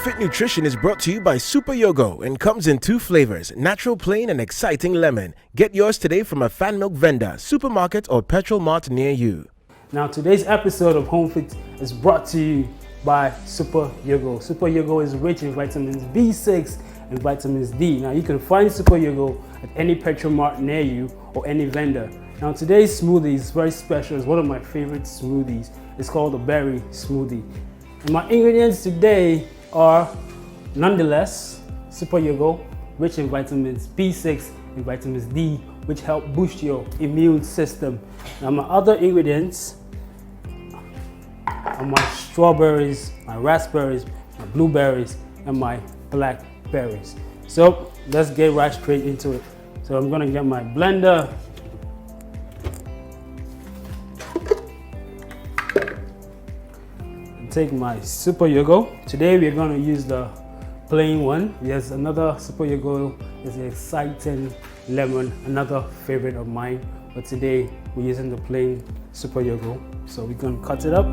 HOMEFIT NUTRITION is brought to you by superyogo and comes in 2 flavors, natural plain and exciting lemon. Get yours today from a fan milk vendor, supermarket or petrol mart near you. Now today's episode of HOMEFIT is brought to you by superyogo. Superyogo is rich in vitamins B6 and vitamins D. Now you can find superyogo at any petrol mart near you or any vendor. Now today's smoothie is very special. It's one of my favorite smoothies. It's called a berry smoothie. And my ingredients today are, nonetheless, superyogo, rich in vitamins B6 and vitamins D, which help boost your immune system. Now my other ingredients are my strawberries, my raspberries, my blueberries, and my blackberries. So let's get right straight into it. So I'm gonna get my blender. Take my superyogo. Today we're going to use the plain one. There's another superyogo, is the exciting lemon, another favorite of mine, but today we're using the plain superyogo. So we're going to cut it up.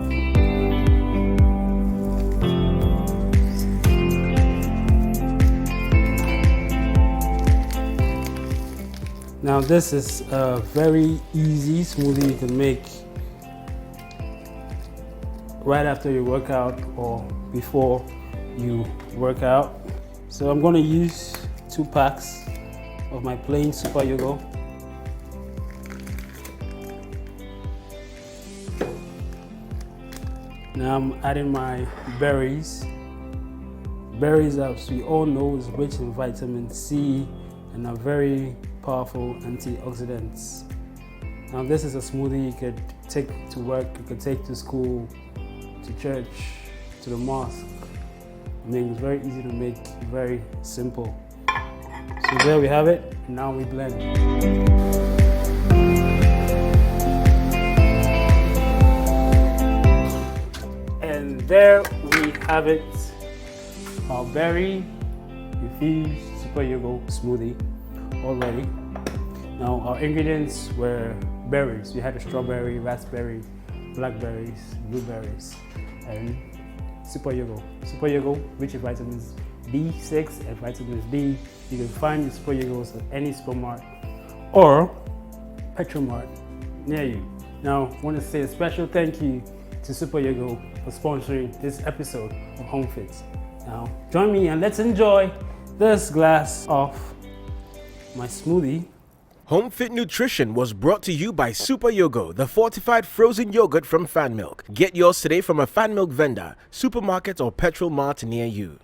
Now this is a very easy smoothie you can make right after you work out or before you work out. So I'm going to use 2 packs of my plain superyogo. Now I'm adding my berries. Berries, as we all know, is rich in vitamin C and are very powerful antioxidants. Now this is a smoothie you could take to work, you could take to school, to church, to the mosque. I mean, it's very easy to make, very simple. So there we have it. Now we blend. And there we have it, our berry infused superyogo smoothie already. Now our ingredients were berries. We had a strawberry, raspberry, blackberries, blueberries, and superyogo. Superyogo, rich in vitamins B6 and vitamins D. You can find the superyogos at any supermarket or petrol mart near you. Now, I want to say a special thank you to superyogo for sponsoring this episode of HOMEFIT. Now, join me and let's enjoy this glass of my smoothie. HOMEFIT NUTRITION was brought to you by superyogo, the fortified frozen yogurt from fan milk. Get yours today from a fan milk vendor, supermarket or petrol mart near you.